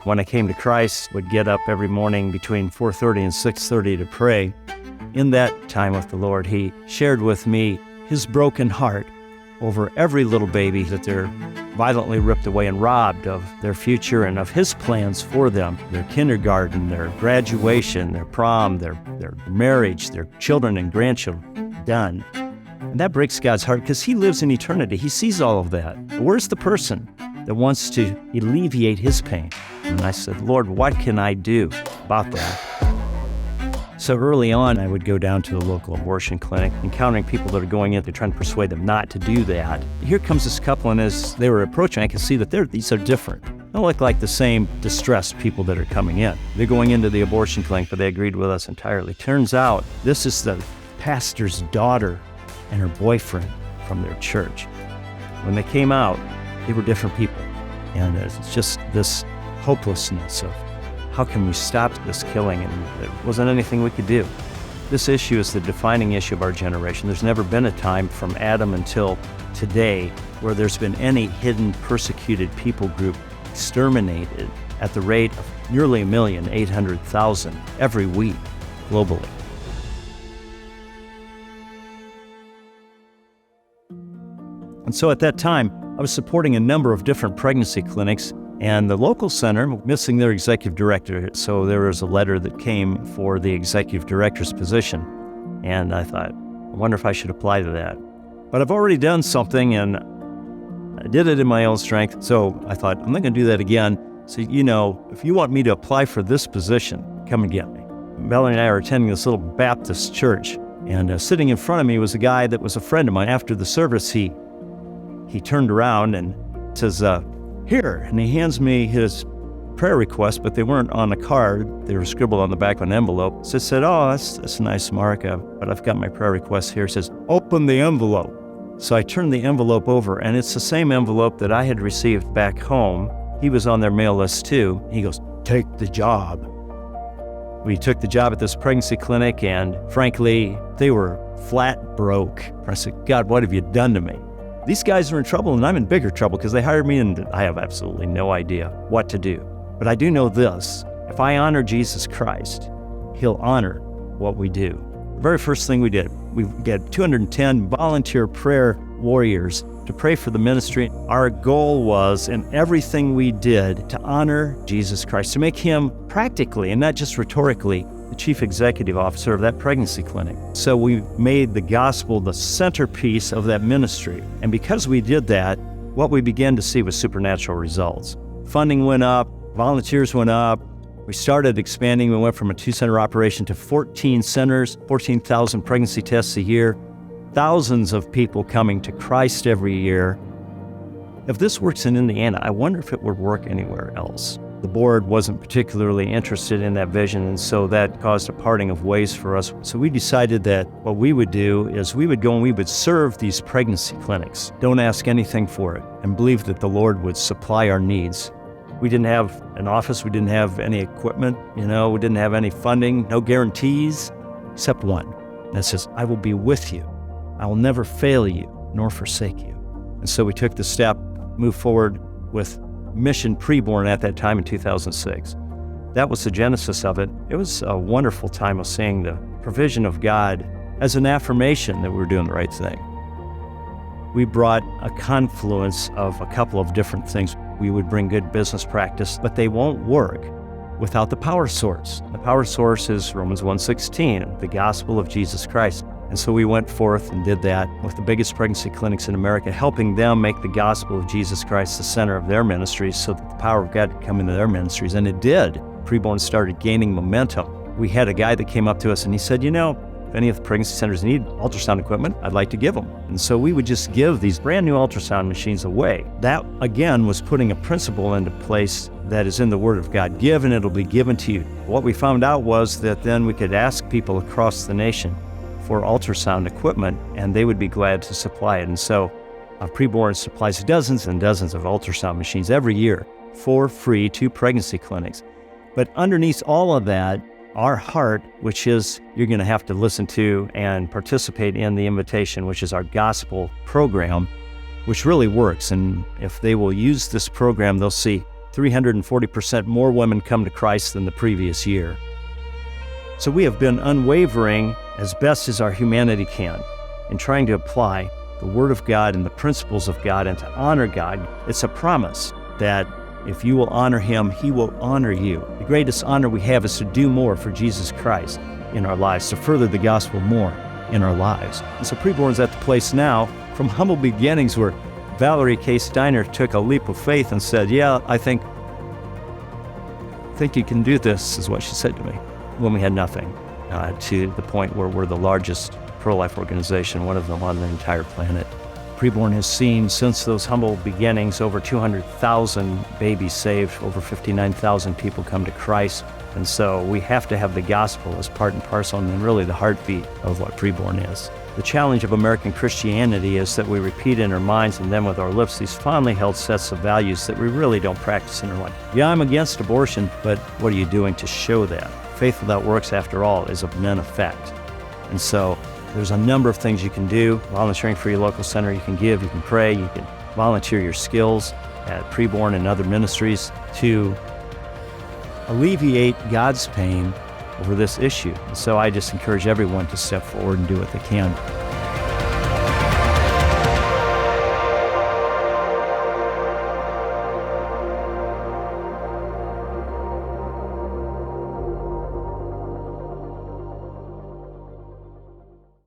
when I came to Christ, would get up every morning between 4:30 and 6:30 to pray. In that time with the Lord, he shared with me his broken heart over every little baby that they're violently ripped away and robbed of their future and of his plans for them, their kindergarten, their graduation, their prom, their marriage, their children and grandchildren done. And that breaks God's heart because he lives in eternity. He sees all of that. Where's the person that wants to alleviate his pain? And I said, Lord, what can I do about that? So early on, I would go down to the local abortion clinic, encountering people that are going in, they're trying to persuade them not to do that. Here comes this couple, and as they were approaching, I could see that these are different. They don't look like the same distressed people that are coming in. They're going into the abortion clinic, but they agreed with us entirely. Turns out, this is the pastor's daughter and her boyfriend from their church. When they came out, they were different people. And it's just this hopelessness of, how can we stop this killing? And there wasn't anything we could do. This issue is the defining issue of our generation. There's never been a time from Adam until today where there's been any hidden, persecuted people group exterminated at the rate of nearly 1,800,000 every week globally. And so at that time, I was supporting a number of different pregnancy clinics, and the local center missing their executive director. So there was a letter that came for the executive director's position. And I thought, I wonder if I should apply to that. But I've already done something, and I did it in my own strength. So I thought, I'm not going to do that again. So, if you want me to apply for this position, come and get me. Melanie and I are attending this little Baptist church. And sitting in front of me was a guy that was a friend of mine. After the service, he turned around and says, here, and he hands me his prayer request, but they weren't on a card. They were scribbled on the back of an envelope. So I said, oh, that's a nice mark, but I've got my prayer request here. It says, open the envelope. So I turned the envelope over, and it's the same envelope that I had received back home. He was on their mail list too. He goes, take the job. We took the job at this pregnancy clinic, and frankly, they were flat broke. I said, God, what have you done to me? These guys are in trouble, and I'm in bigger trouble because they hired me, and I have absolutely no idea what to do. But I do know this. If I honor Jesus Christ, he'll honor what we do. The very first thing we did, we got 210 volunteer prayer warriors to pray for the ministry. Our goal was, in everything we did, to honor Jesus Christ, to make him practically, and not just rhetorically, the chief executive officer of that pregnancy clinic. So we made the gospel the centerpiece of that ministry. And because we did that, what we began to see was supernatural results. Funding went up, volunteers went up. We started expanding. We went from a 2-center operation to 14 centers, 14,000 pregnancy tests a year, thousands of people coming to Christ every year. If this works in Indiana, I wonder if it would work anywhere else. The board wasn't particularly interested in that vision, and so that caused a parting of ways for us. So we decided that what we would do is we would go and we would serve these pregnancy clinics. Don't ask anything for it, and believe that the Lord would supply our needs. We didn't have an office, we didn't have any equipment, we didn't have any funding, no guarantees, except one that says, I will be with you. I will never fail you, nor forsake you. And so we took the step, moved forward with Mission PreBorn at that time in 2006. That was the genesis of it. It was a wonderful time of seeing the provision of God as an affirmation that we were doing the right thing. We brought a confluence of a couple of different things. We would bring good business practice, but they won't work without the power source. The power source is Romans 1:16, the gospel of Jesus Christ. And so we went forth and did that with the biggest pregnancy clinics in America, helping them make the gospel of Jesus Christ the center of their ministries so that the power of God could come into their ministries. And it did. PreBorn started gaining momentum. We had a guy that came up to us and he said, if any of the pregnancy centers need ultrasound equipment, I'd like to give them. And so we would just give these brand new ultrasound machines away. That, again, was putting a principle into place that is in the Word of God. Give and it'll be given to you. What we found out was that then we could ask people across the nation for ultrasound equipment, and they would be glad to supply it. And so PreBorn supplies dozens and dozens of ultrasound machines every year for free to pregnancy clinics. But underneath all of that, our heart, which is you're going to have to listen to and participate in the invitation, which is our gospel program, which really works. And if they will use this program, they'll see 340% more women come to Christ than the previous year. So we have been unwavering as best as our humanity can in trying to apply the Word of God and the principles of God and to honor God. It's a promise that if you will honor Him, He will honor you. The greatest honor we have is to do more for Jesus Christ in our lives, to further the gospel more in our lives. And so PreBorn's at the place now, from humble beginnings, where Valerie K. Steiner took a leap of faith and said, yeah, I think you can do this, is what she said to me, when we had nothing, to the point where we're the largest pro-life organization, one of them on the entire planet. PreBorn has seen, since those humble beginnings, over 200,000 babies saved, over 59,000 people come to Christ. And so we have to have the gospel as part and parcel, and really the heartbeat of what PreBorn is. The challenge of American Christianity is that we repeat in our minds and then with our lips these fondly held sets of values that we really don't practice in our life. Yeah, I'm against abortion, but what are you doing to show that? Faith without works, after all, is of none effect. And so there's a number of things you can do. Volunteering for your local center, you can give, you can pray, you can volunteer your skills at PreBorn and other ministries to alleviate God's pain over this issue. And so I just encourage everyone to step forward and do what they can.